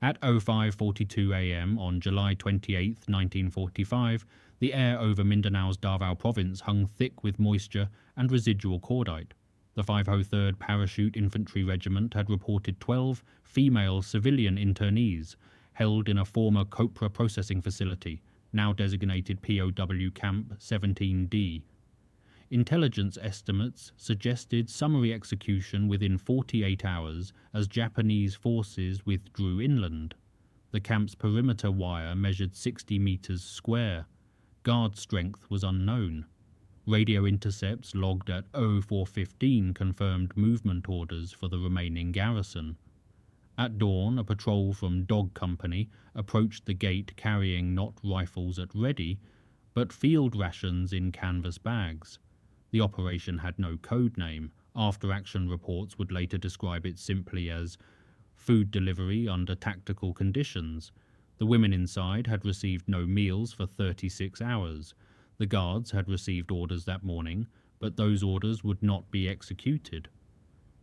At 05:42 a.m. on July 28, 1945, the air over Mindanao's Davao province hung thick with moisture and residual cordite. The 503rd Parachute Infantry Regiment had reported 12 female civilian internees held in a former copra processing facility, now designated POW Camp 17D. Intelligence estimates suggested summary execution within 48 hours as Japanese forces withdrew inland. The camp's perimeter wire measured 60 meters square. Guard strength was unknown. Radio intercepts logged at 0415 confirmed movement orders for the remaining garrison. At dawn, a patrol from Dog Company approached the gate carrying not rifles at ready, but field rations in canvas bags. The operation had no code name. After-action reports would later describe it simply as food delivery under tactical conditions. The women inside had received no meals for 36 hours. The guards had received orders that morning, but those orders would not be executed.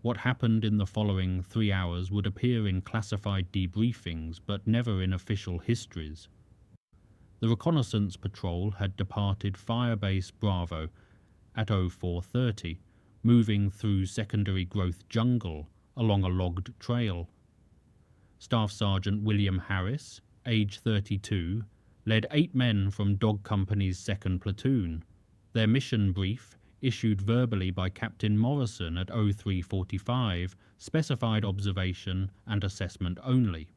What happened in the following 3 hours would appear in classified debriefings, but never in official histories. The reconnaissance patrol had departed Firebase Bravo at 0430, moving through secondary growth jungle along a logged trail. Staff Sergeant William Harris, age 32, led 8 men from Dog Company's 2nd Platoon. Their mission brief, issued verbally by Captain Morrison at 0345, specified observation and assessment only.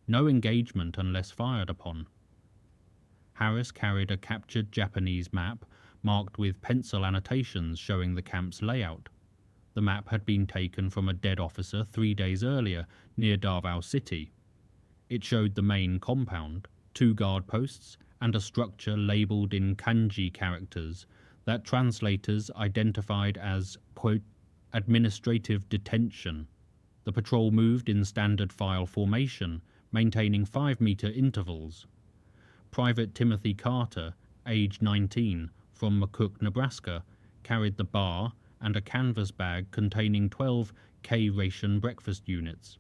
No engagement unless fired upon. Harris carried a captured Japanese map marked with pencil annotations showing the camp's layout. The map had been taken from a dead officer 3 days earlier near Davao City. It showed the main compound, 2 guard posts, and a structure labelled in kanji characters that translators identified as, quote, administrative detention. The patrol moved in standard file formation, maintaining 5-meter intervals. Private Timothy Carter, age 19, from McCook, Nebraska, carried the bar and a canvas bag containing 12 K-ration breakfast units.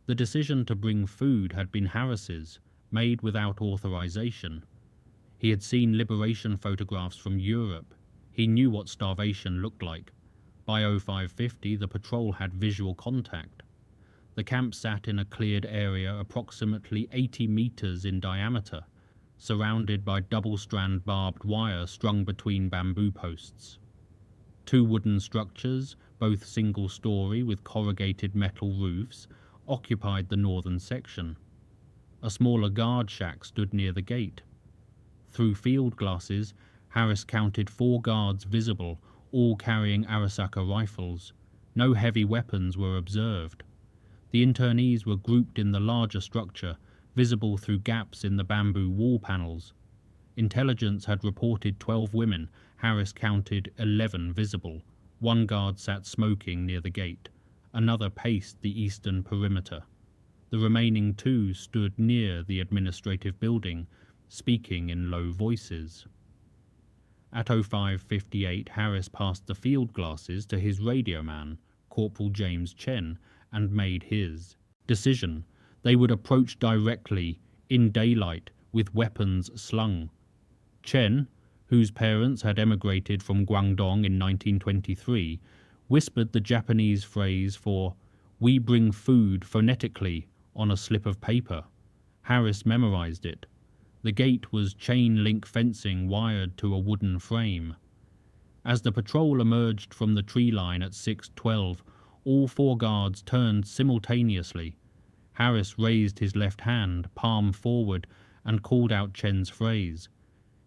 The decision to bring food had been Harris's, made without authorization. He had seen liberation photographs from Europe. He knew what starvation looked like. By 0550, the patrol had visual contact. The camp sat in a cleared area approximately 80 meters in diameter, surrounded by double-strand barbed wire strung between bamboo posts. 2 wooden structures, both single-story with corrugated metal roofs, occupied the northern section. A smaller guard shack stood near the gate. Through field glasses, Harris counted 4 guards visible, all carrying Arisaka rifles. No heavy weapons were observed. The internees were grouped in the larger structure, visible through gaps in the bamboo wall panels. Intelligence had reported 12 women. Harris counted 11 visible. 1 guard sat smoking near the gate. Another paced the eastern perimeter. The remaining 2 stood near the administrative building, speaking in low voices. At 0558, Harris passed the field glasses to his radio man, Corporal James Chen, and made his decision. They would approach directly, in daylight, with weapons slung. Chen, whose parents had emigrated from Guangdong in 1923, whispered the Japanese phrase for "we bring food" phonetically on a slip of paper. Harris memorized it. The gate was chain-link fencing wired to a wooden frame. As the patrol emerged from the tree line at 6:12, all 4 guards turned simultaneously. Harris raised his left hand, palm forward, and called out Chen's phrase.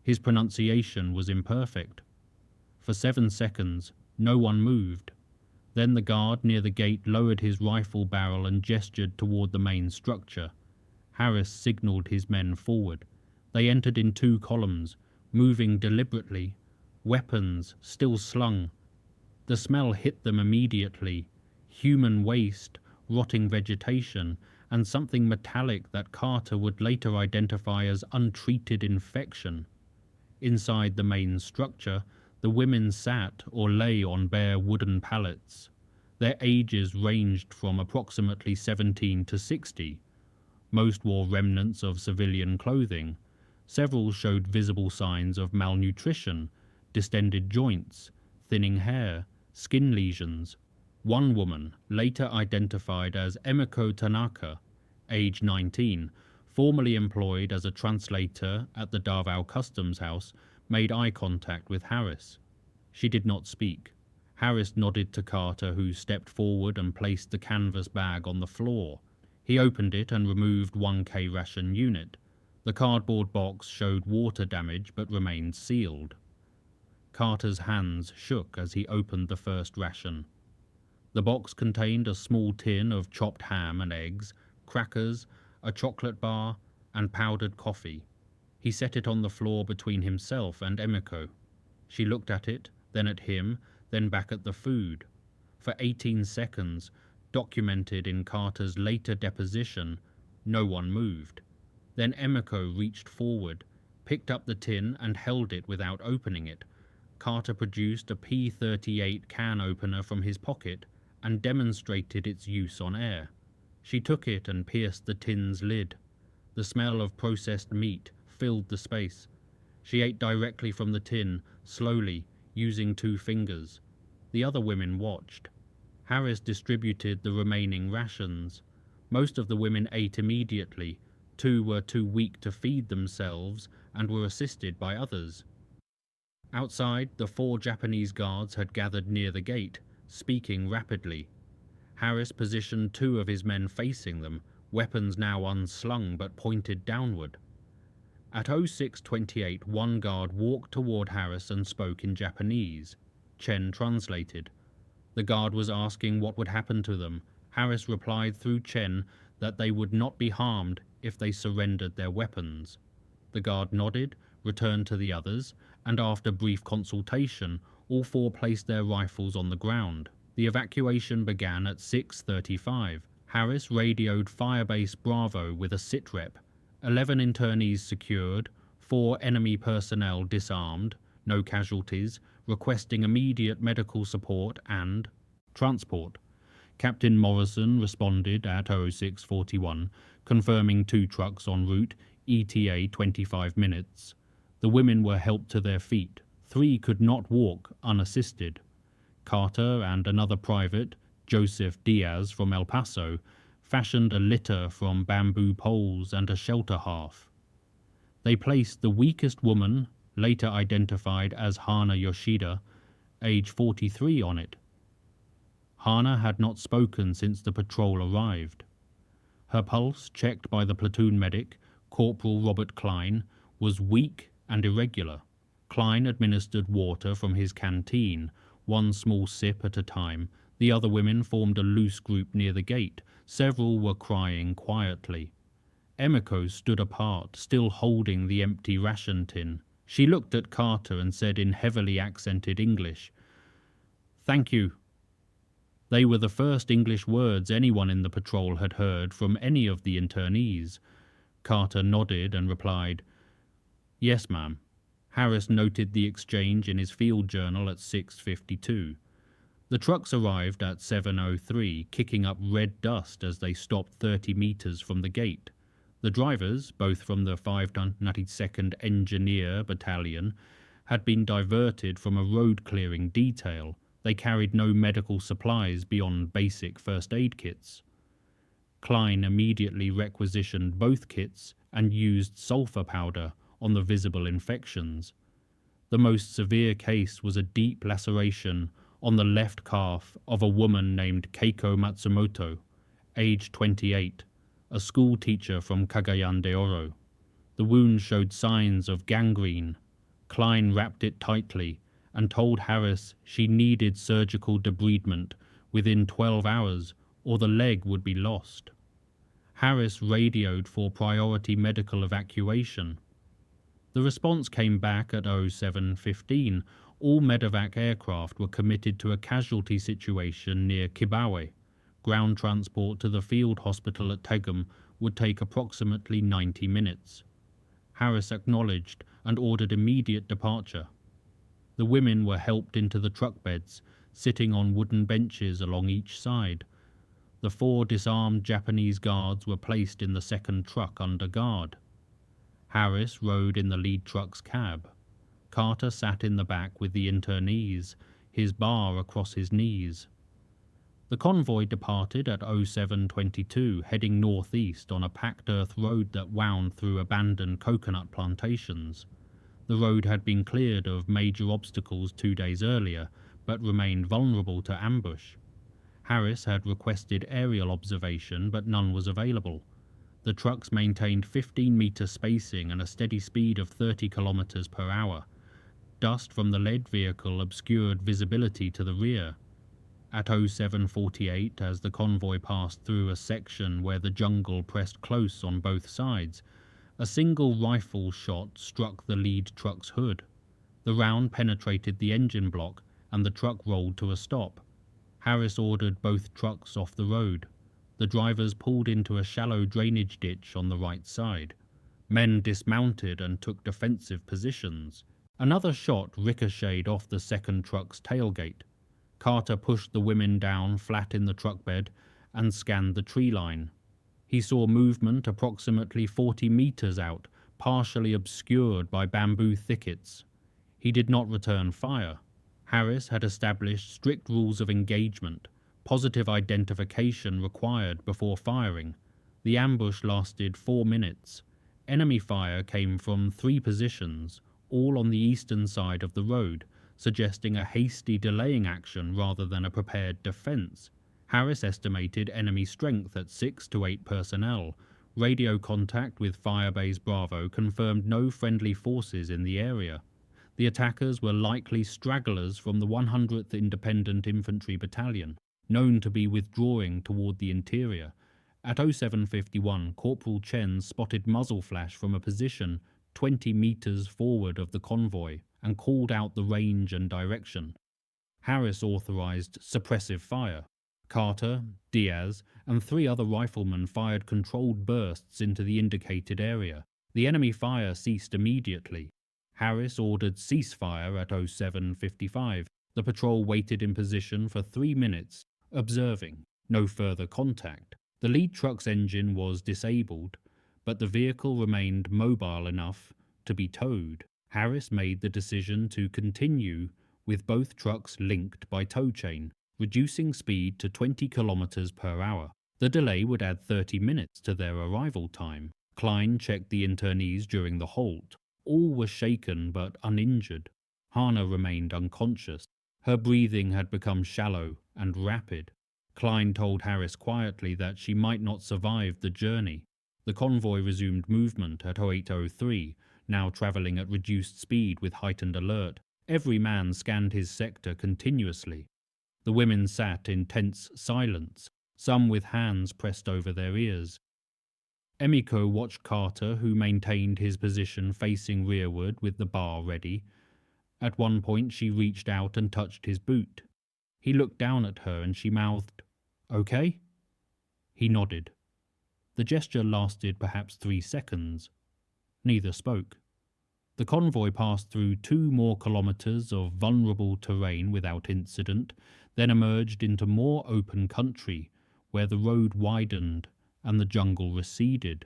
His pronunciation was imperfect. For 7 seconds, no one moved. Then the guard near the gate lowered his rifle barrel and gestured toward the main structure. Harris signaled his men forward. They entered in 2 columns, moving deliberately, weapons still slung. The smell hit them immediately. Human waste, rotting vegetation, and something metallic that Carter would later identify as untreated infection. Inside the main structure, the women sat or lay on bare wooden pallets. Their ages ranged from approximately 17 to 60. Most wore remnants of civilian clothing. Several showed visible signs of malnutrition, distended joints, thinning hair, skin lesions. One woman, later identified as Emiko Tanaka, age 19, formerly employed as a translator at the Davao Customs House, made eye contact with Harris. She did not speak. Harris nodded to Carter, who stepped forward and placed the canvas bag on the floor. He opened it and removed 1K ration unit. The cardboard box showed water damage but remained sealed. Carter's hands shook as he opened the first ration. The box contained a small tin of chopped ham and eggs, crackers, a chocolate bar, and powdered coffee. He set it on the floor between himself and Emiko. She looked at it, then at him, then back at the food. For 18 seconds, documented in Carter's later deposition, no one moved. Then Emiko reached forward, picked up the tin and held it without opening it. Carter produced a P-38 can opener from his pocket and demonstrated its use on air. She took it and pierced the tin's lid. The smell of processed meat filled the space. She ate directly from the tin, slowly, using 2 fingers. The other women watched. Harris distributed the remaining rations. Most of the women ate immediately. 2 were too weak to feed themselves and were assisted by others. Outside, the 4 Japanese guards had gathered near the gate, speaking rapidly. Harris positioned 2 of his men facing them, weapons now unslung but pointed downward. At 06:28, one guard walked toward Harris and spoke in Japanese. Chen translated. The guard was asking what would happen to them. Harris replied through Chen that they would not be harmed if they surrendered their weapons. The guard nodded, returned to the others, and after brief consultation, all 4 placed their rifles on the ground. The evacuation began at 6:35. Harris radioed Firebase Bravo with a sitrep. 11 internees secured, 4 enemy personnel disarmed, no casualties, requesting immediate medical support and transport. Captain Morrison responded at 06:41, confirming 2 trucks en route, ETA 25 minutes. The women were helped to their feet. 3 could not walk unassisted. Carter and another private, Joseph Diaz from El Paso, fashioned a litter from bamboo poles and a shelter half. They placed the weakest woman, later identified as Hana Yoshida, age 43, on it. Hana had not spoken since the patrol arrived. Her pulse, checked by the platoon medic, Corporal Robert Klein, was weak and irregular. Klein administered water from his canteen, 1 small sip at a time. The other women formed a loose group near the gate. Several were crying quietly. Emiko stood apart, still holding the empty ration tin. She looked at Carter and said in heavily accented English, "Thank you." They were the first English words anyone in the patrol had heard from any of the internees. Carter nodded and replied, "Yes, ma'am." Harris noted the exchange in his field journal at 6:52. The trucks arrived at 7:03, kicking up red dust as they stopped 30 meters from the gate. The drivers, both from the 592nd Engineer Battalion, had been diverted from a road-clearing detail. They carried no medical supplies beyond basic first aid kits. Klein immediately requisitioned both kits and used sulfur powder on the visible infections. The most severe case was a deep laceration on the left calf of a woman named Keiko Matsumoto, age 28, a school teacher from Cagayan de Oro. The wound showed signs of gangrene. Klein wrapped it tightly and told Harris she needed surgical debridement within 12 hours or the leg would be lost. Harris radioed for priority medical evacuation. The response came back at 07:15. All medevac aircraft were committed to a casualty situation near Kibawe. Ground transport to the field hospital at Tegum would take approximately 90 minutes. Harris acknowledged and ordered immediate departure. The women were helped into the truck beds, sitting on wooden benches along each side. The 4 disarmed Japanese guards were placed in the second truck under guard. Harris rode in the lead truck's cab. Carter sat in the back with the internees, his bar across his knees. The convoy departed at 07:22, heading northeast on a packed earth road that wound through abandoned coconut plantations. The road had been cleared of major obstacles 2 days earlier, but remained vulnerable to ambush. Harris had requested aerial observation, but none was available. The trucks maintained 15-meter spacing and a steady speed of 30 kilometers per hour. Dust from the lead vehicle obscured visibility to the rear. At 07:48, as the convoy passed through a section where the jungle pressed close on both sides, a single rifle shot struck the lead truck's hood. The round penetrated the engine block, and the truck rolled to a stop. Harris ordered both trucks off the road. The drivers pulled into a shallow drainage ditch on the right side. Men dismounted and took defensive positions. Another shot ricocheted off the second truck's tailgate. Carter pushed the women down flat in the truck bed and scanned the tree line. He saw movement approximately 40 meters out, partially obscured by bamboo thickets. He did not return fire. Harris had established strict rules of engagement, positive identification required before firing. The ambush lasted 4 minutes. Enemy fire came from 3 positions, all on the eastern side of the road, suggesting a hasty delaying action rather than a prepared defense. Harris estimated enemy strength at 6 to 8 personnel. Radio contact with Firebase Bravo confirmed no friendly forces in the area. The attackers were likely stragglers from the 100th Independent Infantry Battalion, known to be withdrawing toward the interior. At 07:51, Corporal Chen spotted muzzle flash from a position 20 meters forward of the convoy and called out the range and direction. Harris authorized suppressive fire. Carter, Diaz, and 3 other riflemen fired controlled bursts into the indicated area. The enemy fire ceased immediately. Harris ordered ceasefire at 07:55. The patrol waited in position for 3 minutes, observing. No further contact. The lead truck's engine was disabled, but the vehicle remained mobile enough to be towed. Harris made the decision to continue with both trucks linked by tow chain, reducing speed to 20 kilometers per hour. The delay would add 30 minutes to their arrival time. Klein checked the internees during the halt. All were shaken but uninjured. Hana remained unconscious. Her breathing had become shallow and rapid. Klein told Harris quietly that she might not survive the journey. The convoy resumed movement at 08:03, now travelling at reduced speed with heightened alert. Every man scanned his sector continuously. The women sat in tense silence, some with hands pressed over their ears. Emiko watched Carter, who maintained his position facing rearward with the bar ready. At one point she reached out and touched his boot. He looked down at her and she mouthed, "Okay?" He nodded. The gesture lasted perhaps 3 seconds. Neither spoke. The convoy passed through 2 more kilometers of vulnerable terrain without incident, then emerged into more open country, where the road widened and the jungle receded.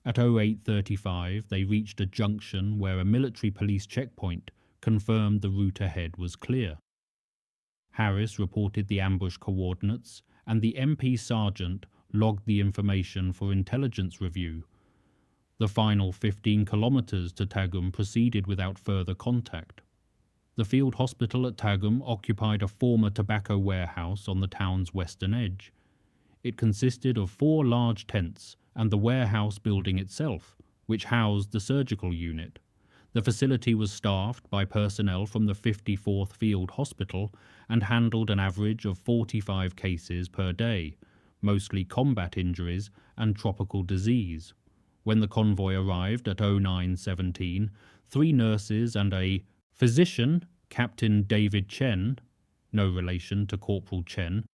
At 08:35, they reached a junction where a military police checkpoint confirmed the route ahead was clear. Harris reported the ambush coordinates, and the MP sergeant logged the information for intelligence review. The final 15 kilometers to Tagum proceeded without further contact. The field hospital at Tagum occupied a former tobacco warehouse on the town's western edge. It consisted of 4 large tents and the warehouse building itself, which housed the surgical unit. The facility was staffed by personnel from the 54th Field Hospital and handled an average of 45 cases per day, mostly combat injuries and tropical disease. When the convoy arrived at 09:17, 3 nurses and a physician, Captain David Chen, no relation to Corporal Chen,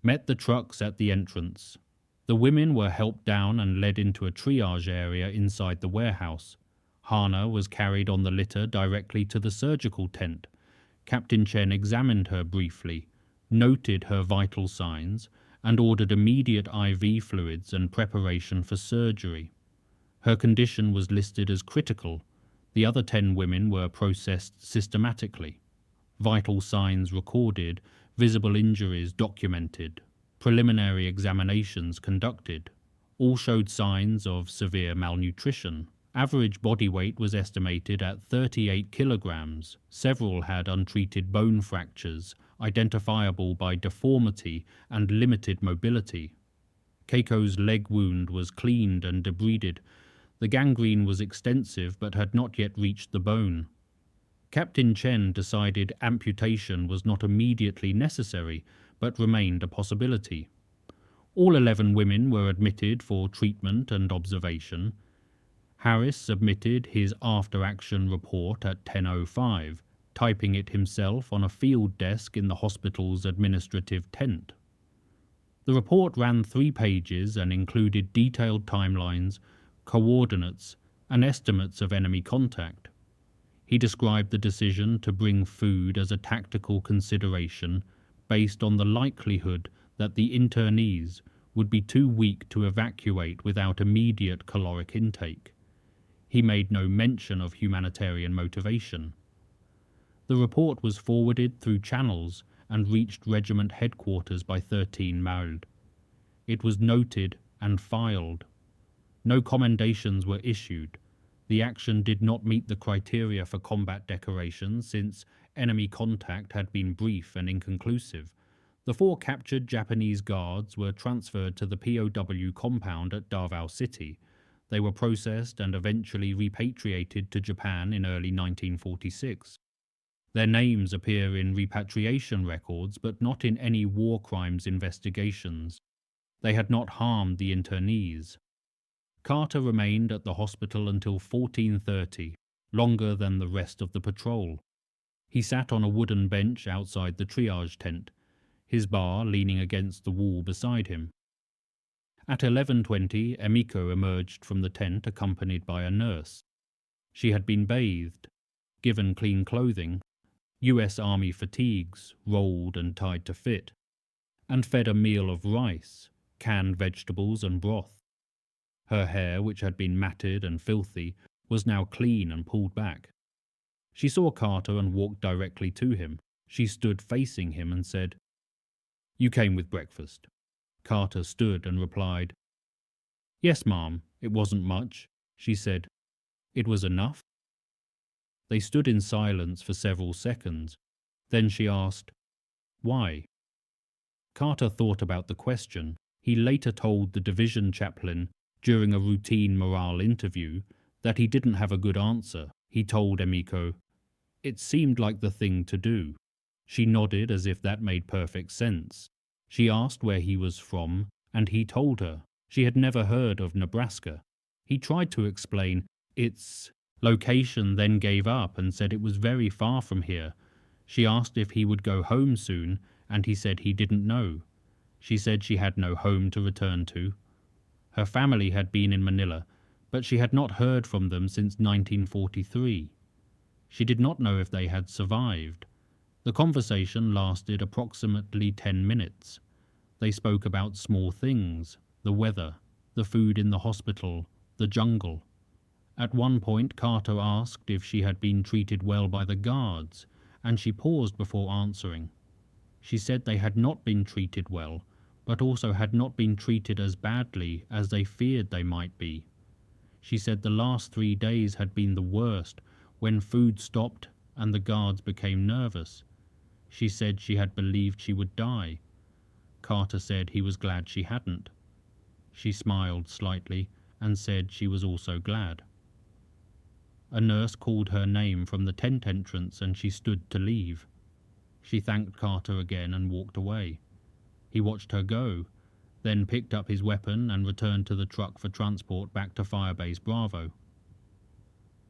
met the trucks at the entrance. The women were helped down and led into a triage area inside the warehouse. Hana was carried on the litter directly to the surgical tent. Captain Chen examined her briefly, noted her vital signs, and ordered immediate IV fluids and preparation for surgery. Her condition was listed as critical. The other 10 women were processed systematically. Vital signs recorded, visible injuries documented, preliminary examinations conducted. All showed signs of severe malnutrition. Average body weight was estimated at 38 kilograms. Several had untreated bone fractures, identifiable by deformity and limited mobility. Keiko's leg wound was cleaned and debrided. The gangrene was extensive but had not yet reached the bone. Captain Chen decided amputation was not immediately necessary, but remained a possibility. All 11 women were admitted for treatment and observation. Harris submitted his after-action report at 10:05, typing it himself on a field desk in the hospital's administrative tent. The report ran 3 pages and included detailed timelines, coordinates, and estimates of enemy contact. He described the decision to bring food as a tactical consideration based on the likelihood that the internees would be too weak to evacuate without immediate caloric intake. He made no mention of humanitarian motivation. The report was forwarded through channels and reached regiment headquarters by 13 Mauld. It was noted and filed. No commendations were issued. The action did not meet the criteria for combat decoration since enemy contact had been brief and inconclusive. The 4 captured Japanese guards were transferred to the POW compound at Davao City. They were processed and eventually repatriated to Japan in early 1946. Their names appear in repatriation records but not in any war crimes investigations. They had not harmed the internees. Carter remained at the hospital until 14:30, longer than the rest of the patrol. He sat on a wooden bench outside the triage tent, his bar leaning against the wall beside him. At 11:20, Emiko emerged from the tent accompanied by a nurse. She had been bathed, given clean clothing, US Army fatigues rolled and tied to fit, and fed a meal of rice, canned vegetables and broth. Her hair, which had been matted and filthy, was now clean and pulled back. She saw Carter and walked directly to him. She stood facing him and said, "You came with breakfast." Carter stood and replied, "Yes, ma'am, it wasn't much." She said, "It was enough?" They stood in silence for several seconds. Then she asked, "Why?" Carter thought about the question. He later told the division chaplain during a routine morale interview that he didn't have a good answer. He told Emiko, "It seemed like the thing to do." She nodded as if that made perfect sense. She asked where he was from, and he told her. She had never heard of Nebraska. He tried to explain its location, then gave up and said it was very far from here. She asked if he would go home soon, and he said he didn't know. She said she had no home to return to. Her family had been in Manila, but she had not heard from them since 1943. She did not know if they had survived. The conversation lasted approximately 10 minutes. They spoke about small things, the weather, the food in the hospital, the jungle. At one point, Carter asked if she had been treated well by the guards, and she paused before answering. She said they had not been treated well, but also had not been treated as badly as they feared they might be. She said the last 3 days had been the worst, when food stopped and the guards became nervous. She said she had believed she would die. Carter said he was glad she hadn't. She smiled slightly and said she was also glad. A nurse called her name from the tent entrance and she stood to leave. She thanked Carter again and walked away. He watched her go, then picked up his weapon and returned to the truck for transport back to Firebase Bravo.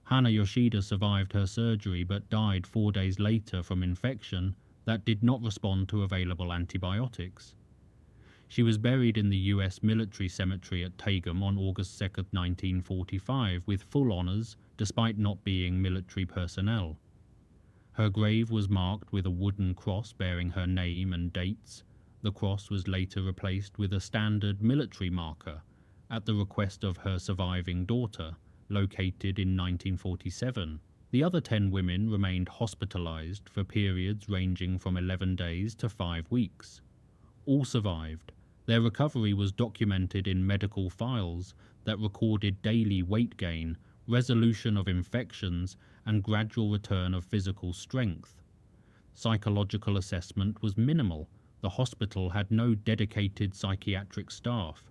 Hana Yoshida survived her surgery but died 4 days later from infection that did not respond to available antibiotics. She was buried in the US military cemetery at Tagum on August 2, 1945, with full honours despite not being military personnel. Her grave was marked with a wooden cross bearing her name and dates. The cross was later replaced with a standard military marker at the request of her surviving daughter, located in 1947. The other 10 women remained hospitalized for periods ranging from 11 days to 5 weeks. All survived. Their recovery was documented in medical files that recorded daily weight gain, resolution of infections, and gradual return of physical strength. Psychological assessment was minimal. The hospital had no dedicated psychiatric staff.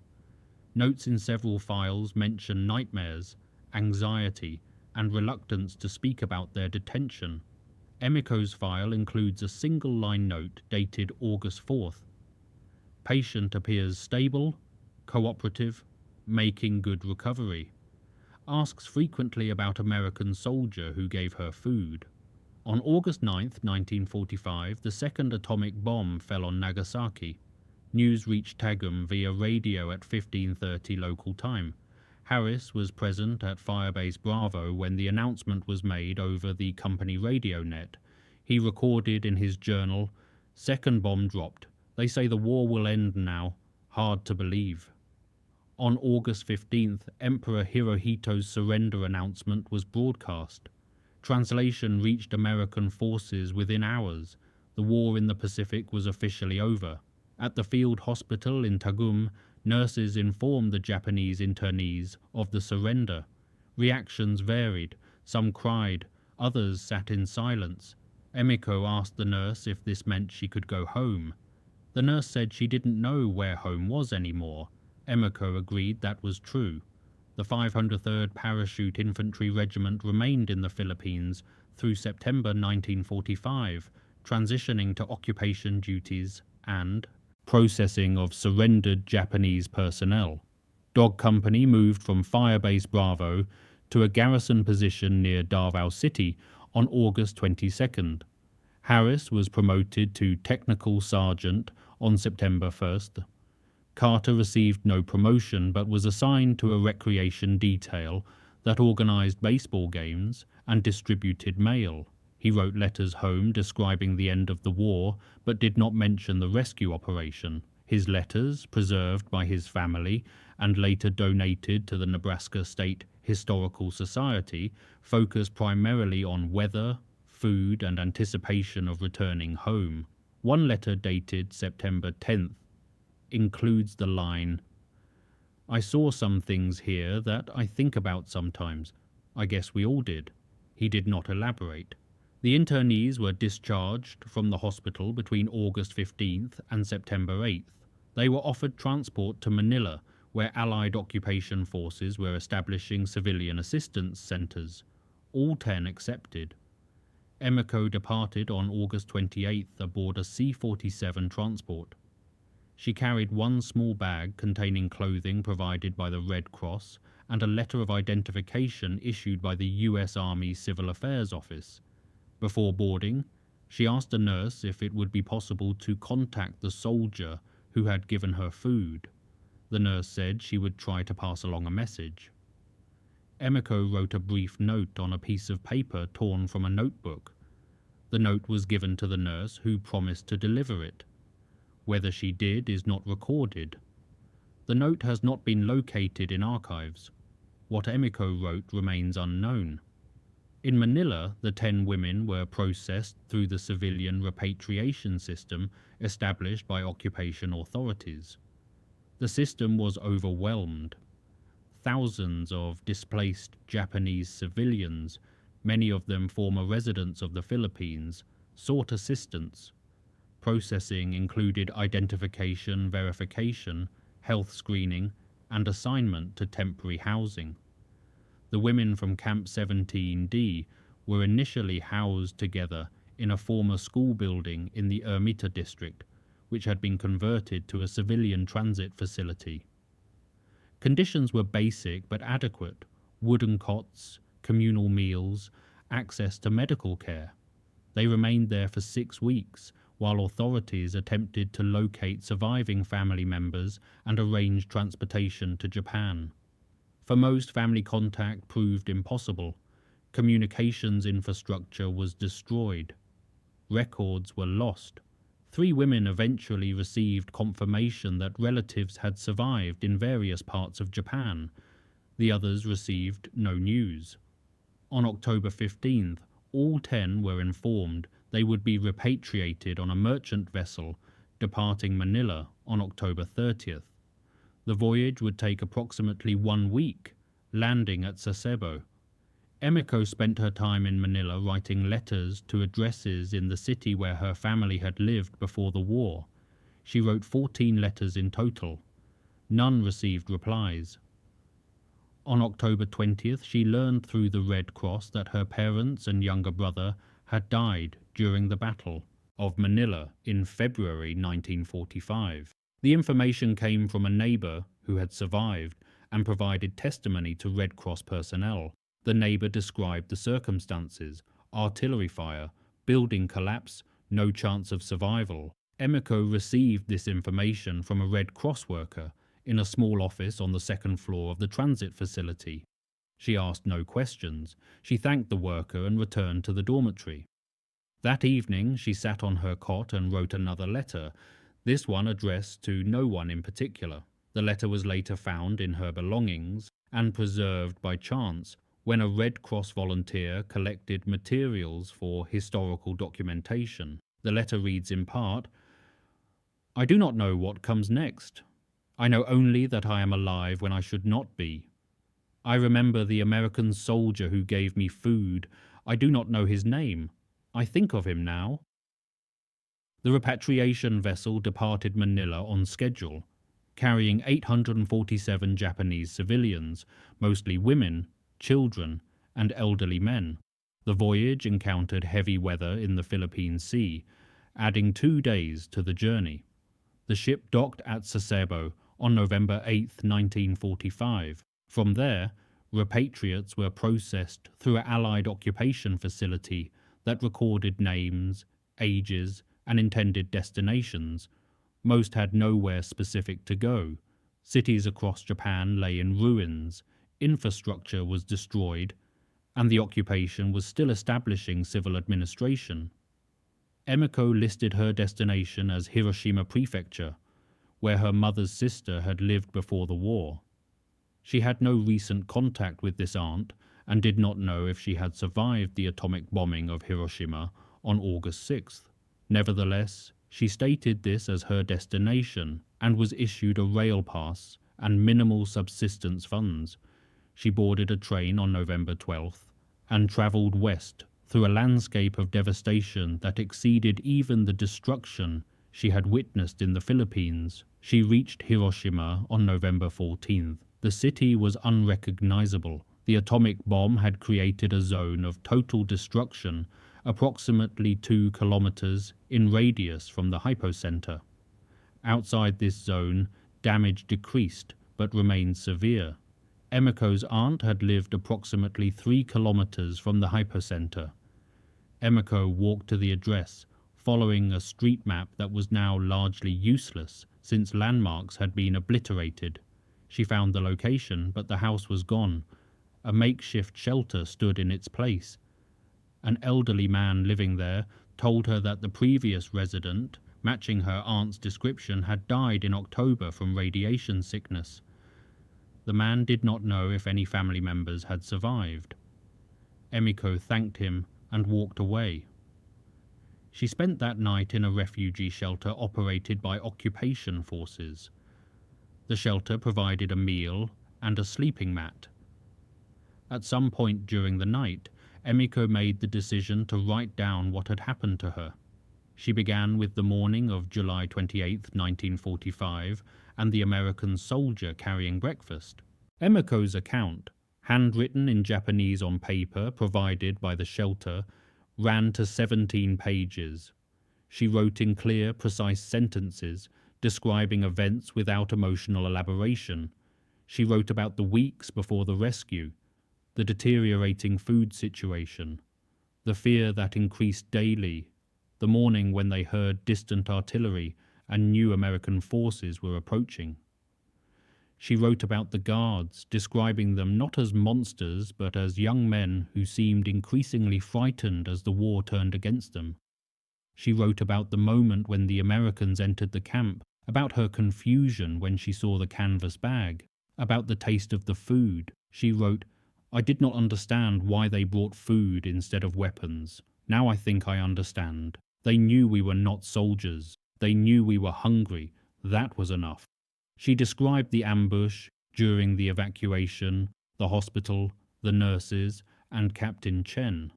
Notes in several files mention nightmares, anxiety, and reluctance to speak about their detention. Emiko's file includes a single-line note dated August 4th. Patient appears stable, cooperative, making good recovery. Asks frequently about American soldier who gave her food. On August 9, 1945, the second atomic bomb fell on Nagasaki. News reached Tagum via radio at 15:30 local time. Harris was present at Firebase Bravo when the announcement was made over the company radio net. He recorded in his journal, "Second bomb dropped. They say the war will end now. Hard to believe." On August 15th, Emperor Hirohito's surrender announcement was broadcast. Translation reached American forces within hours. The war in the Pacific was officially over. At the field hospital in Tagum, nurses informed the Japanese internees of the surrender. Reactions varied. Some cried, others sat in silence. Emiko asked the nurse if this meant she could go home. The nurse said she didn't know where home was anymore. Emiko agreed that was true. The 503rd Parachute Infantry Regiment remained in the Philippines through September 1945, transitioning to occupation duties and processing of surrendered Japanese personnel. Dog Company moved from Firebase Bravo to a garrison position near Davao City on August 22nd. Harris was promoted to Technical Sergeant on September 1st. Carter received no promotion but was assigned to a recreation detail that organized baseball games and distributed mail. He wrote letters home describing the end of the war but did not mention the rescue operation. His letters, preserved by his family and later donated to the Nebraska State Historical Society, focus primarily on weather, food, and anticipation of returning home. One letter dated September 10th includes the line, "I saw some things here that I think about sometimes. I guess we all did." He did not elaborate. The internees were discharged from the hospital between August 15th and September 8th. They were offered transport to Manila, where Allied occupation forces were establishing civilian assistance centers. All 10 accepted. Emiko departed on August 28th aboard a C-47 transport. She carried one small bag containing clothing provided by the Red Cross and a letter of identification issued by the U.S. Army Civil Affairs Office. Before boarding, she asked a nurse if it would be possible to contact the soldier who had given her food. The nurse said she would try to pass along a message. Emiko wrote a brief note on a piece of paper torn from a notebook. The note was given to the nurse, who promised to deliver it. Whether she did is not recorded. The note has not been located in archives. What Emiko wrote remains unknown. In Manila, the 10 women were processed through the civilian repatriation system established by occupation authorities. The system was overwhelmed. Thousands of displaced Japanese civilians, many of them former residents of the Philippines, sought assistance. Processing included identification, verification, health screening, and assignment to temporary housing. The women from Camp 17D were initially housed together in a former school building in the Ermita district, which had been converted to a civilian transit facility. Conditions were basic but adequate: wooden cots, communal meals, access to medical care. They remained there for 6 weeks, while authorities attempted to locate surviving family members and arrange transportation to Japan. For most, family contact proved impossible. Communications infrastructure was destroyed. Records were lost. 3 women eventually received confirmation that relatives had survived in various parts of Japan. The others received no news. On October 15th, all 10 were informed they would be repatriated on a merchant vessel departing Manila on October 30th. The voyage would take approximately 1 week, landing at Sasebo. Emiko spent her time in Manila writing letters to addresses in the city where her family had lived before the war. She wrote 14 letters in total. None received replies. On October 20th, she learned through the Red Cross that her parents and younger brother had died during the Battle of Manila in February 1945. The information came from a neighbor who had survived and provided testimony to Red Cross personnel. The neighbor described the circumstances: artillery fire, building collapse, no chance of survival. Emiko received this information from a Red Cross worker in a small office on the 2nd floor of the transit facility. She asked no questions. She thanked the worker and returned to the dormitory. That evening, she sat on her cot and wrote another letter, this one addressed to no one in particular. The letter was later found in her belongings and preserved by chance when a Red Cross volunteer collected materials for historical documentation. The letter reads in part, "I do not know what comes next. I know only that I am alive when I should not be. I remember the American soldier who gave me food. I do not know his name. I think of him now." The repatriation vessel departed Manila on schedule, carrying 847 Japanese civilians, mostly women, children, and elderly men. The voyage encountered heavy weather in the Philippine Sea, adding 2 days to the journey. The ship docked at Sasebo on November 8, 1945. From there, repatriates were processed through an Allied occupation facility that recorded names, ages, and intended destinations. Most had nowhere specific to go. Cities across Japan lay in ruins, infrastructure was destroyed, and the occupation was still establishing civil administration. Emiko listed her destination as Hiroshima Prefecture, where her mother's sister had lived before the war. She had no recent contact with this aunt and did not know if she had survived the atomic bombing of Hiroshima on August 6th. Nevertheless, she stated this as her destination and was issued a rail pass and minimal subsistence funds. She boarded a train on November 12th and travelled west through a landscape of devastation that exceeded even the destruction she had witnessed in the Philippines. She reached Hiroshima on November 14th. The city was unrecognizable. The atomic bomb had created a zone of total destruction approximately 2 kilometers in radius from the hypocenter. Outside this zone, damage decreased but remained severe. Emiko's aunt had lived approximately 3 kilometers from the hypocenter. Emiko walked to the address, following a street map that was now largely useless since landmarks had been obliterated. She found the location, but the house was gone. A makeshift shelter stood in its place. An elderly man living there told her that the previous resident, matching her aunt's description, had died in October from radiation sickness. The man did not know if any family members had survived. Emiko thanked him and walked away. She spent that night in a refugee shelter operated by occupation forces. The shelter provided a meal and a sleeping mat. At some point during the night, Emiko made the decision to write down what had happened to her. She began with the morning of July 28, 1945, and the American soldier carrying breakfast. Emiko's account, handwritten in Japanese on paper provided by the shelter, ran to 17 pages. She wrote in clear, precise sentences, describing events without emotional elaboration. She wrote about the weeks before the rescue, the deteriorating food situation, the fear that increased daily, the morning when they heard distant artillery and knew American forces were approaching. She wrote about the guards, describing them not as monsters but as young men who seemed increasingly frightened as the war turned against them. She wrote about the moment when the Americans entered the camp, about her confusion when she saw the canvas bag, about the taste of the food. She wrote, "I did not understand why they brought food instead of weapons. Now I think I understand. They knew we were not soldiers. They knew we were hungry. That was enough." She described the ambush during the evacuation, the hospital, the nurses, and Captain Chen.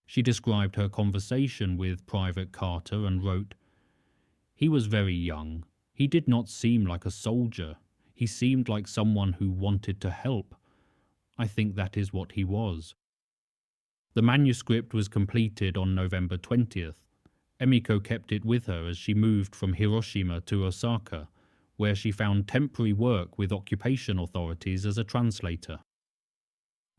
She described her conversation with Private Carter and wrote, "He was very young. He did not seem like a soldier. He seemed like someone who wanted to help. I think that is what he was." The manuscript was completed on November 20th. Emiko kept it with her as she moved from Hiroshima to Osaka, where she found temporary work with occupation authorities as a translator.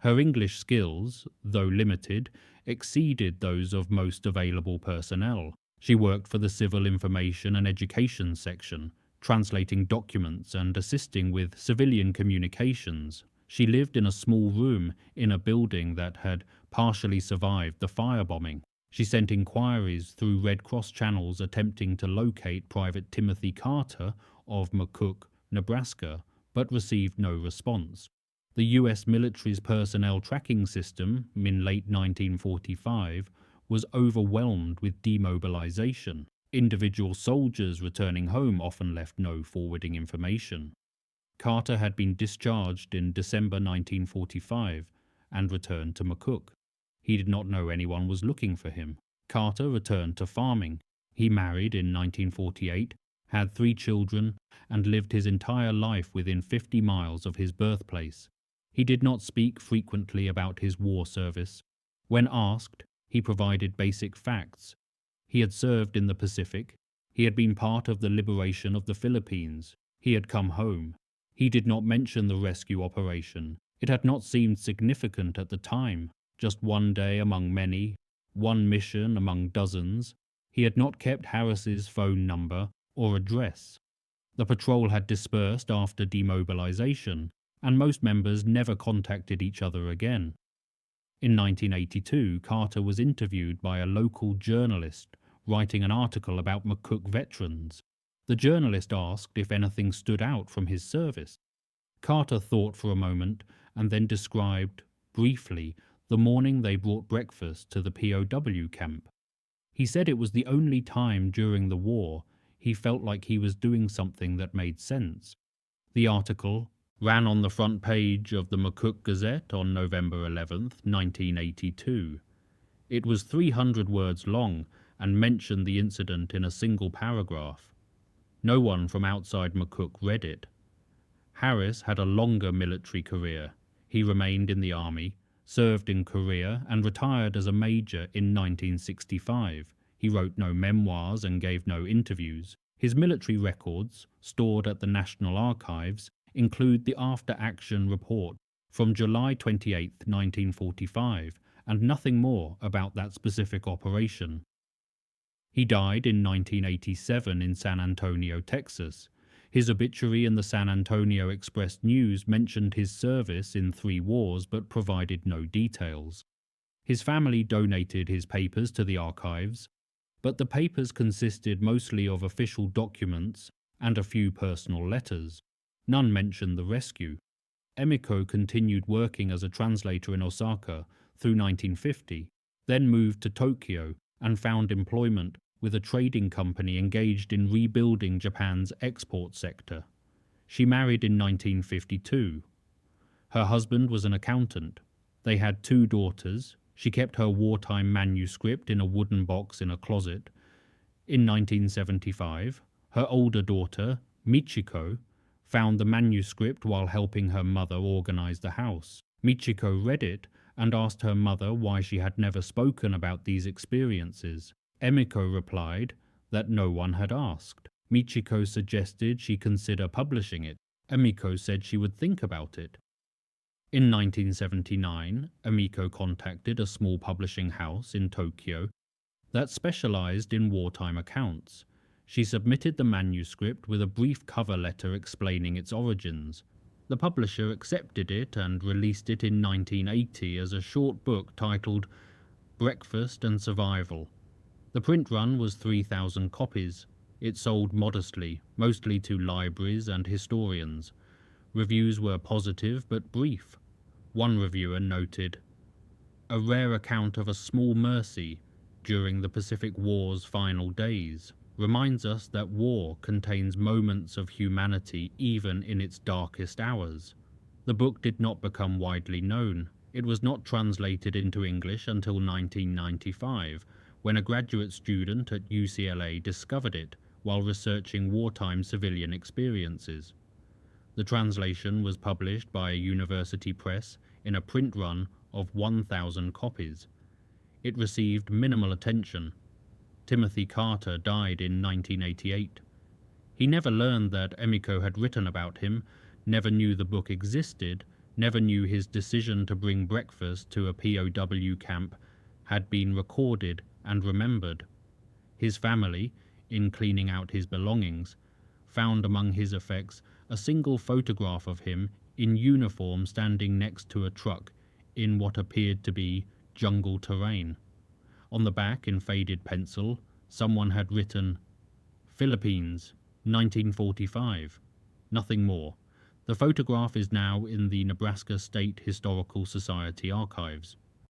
Her English skills, though limited, exceeded those of most available personnel. She worked for the Civil Information and Education section, translating documents and assisting with civilian communications. She lived in a small room in a building that had partially survived the firebombing. She sent inquiries through Red Cross channels attempting to locate Private Timothy Carter of McCook, Nebraska, but received no response. The U.S. military's personnel tracking system in late 1945 was overwhelmed with demobilization. Individual soldiers returning home often left no forwarding information. Carter had been discharged in December 1945 and returned to McCook. He did not know anyone was looking for him. Carter returned to farming. He married in 1948, had 3 children, and lived his entire life within 50 miles of his birthplace. He did not speak frequently about his war service. When asked, he provided basic facts. He had served in the Pacific. He had been part of the liberation of the Philippines. He had come home. He did not mention the rescue operation. It had not seemed significant at the time. Just one day among many, one mission among dozens. He had not kept Harris's phone number or address. The patrol had dispersed after demobilization, and most members never contacted each other again. In 1982, Carter was interviewed by a local journalist writing an article about McCook veterans. The journalist asked if anything stood out from his service. Carter thought for a moment and then described, briefly, the morning they brought breakfast to the POW camp. He said it was the only time during the war he felt like he was doing something that made sense. The article ran on the front page of the McCook Gazette on November 11, 1982. It was 300 words long and mentioned the incident in a single paragraph. No one from outside McCook read it. Harris had a longer military career. He remained in the army, served in Korea, and retired as a major in 1965. He wrote no memoirs and gave no interviews. His military records, stored at the National Archives, include the after-action report from July 28, 1945, and nothing more about that specific operation. He died in 1987 in San Antonio, Texas. His obituary in the San Antonio Express-News mentioned his service in 3 wars but provided no details. His family donated his papers to the archives, but the papers consisted mostly of official documents and a few personal letters. None mentioned the rescue. Emiko continued working as a translator in Osaka through 1950, then moved to Tokyo and found employment with a trading company engaged in rebuilding Japan's export sector. She married in 1952. Her husband was an accountant. They had 2 daughters. She kept her wartime manuscript in a wooden box in a closet. In 1975, her older daughter, Michiko, found the manuscript while helping her mother organize the house. Michiko read it and asked her mother why she had never spoken about these experiences. Emiko replied that no one had asked. Michiko suggested she consider publishing it. Emiko said she would think about it. In 1979, Emiko contacted a small publishing house in Tokyo that specialized in wartime accounts. She submitted the manuscript with a brief cover letter explaining its origins. The publisher accepted it and released it in 1980 as a short book titled Breakfast and Survival. The print run was 3,000 copies. It sold modestly, mostly to libraries and historians. Reviews were positive but brief. One reviewer noted, "A rare account of a small mercy during the Pacific War's final days reminds us that war contains moments of humanity even in its darkest hours." The book did not become widely known. It was not translated into English until 1995, when a graduate student at UCLA discovered it while researching wartime civilian experiences. The translation was published by a university press in a print run of 1,000 copies. It received minimal attention. Timothy Carter died in 1988. He never learned that Emiko had written about him, never knew the book existed, never knew his decision to bring breakfast to a POW camp had been recorded and remembered. His family, in cleaning out his belongings, found among his effects a single photograph of him in uniform standing next to a truck in what appeared to be jungle terrain. On the back, in faded pencil, someone had written, "Philippines, 1945. Nothing more. The photograph is now in the Nebraska State Historical Society archives.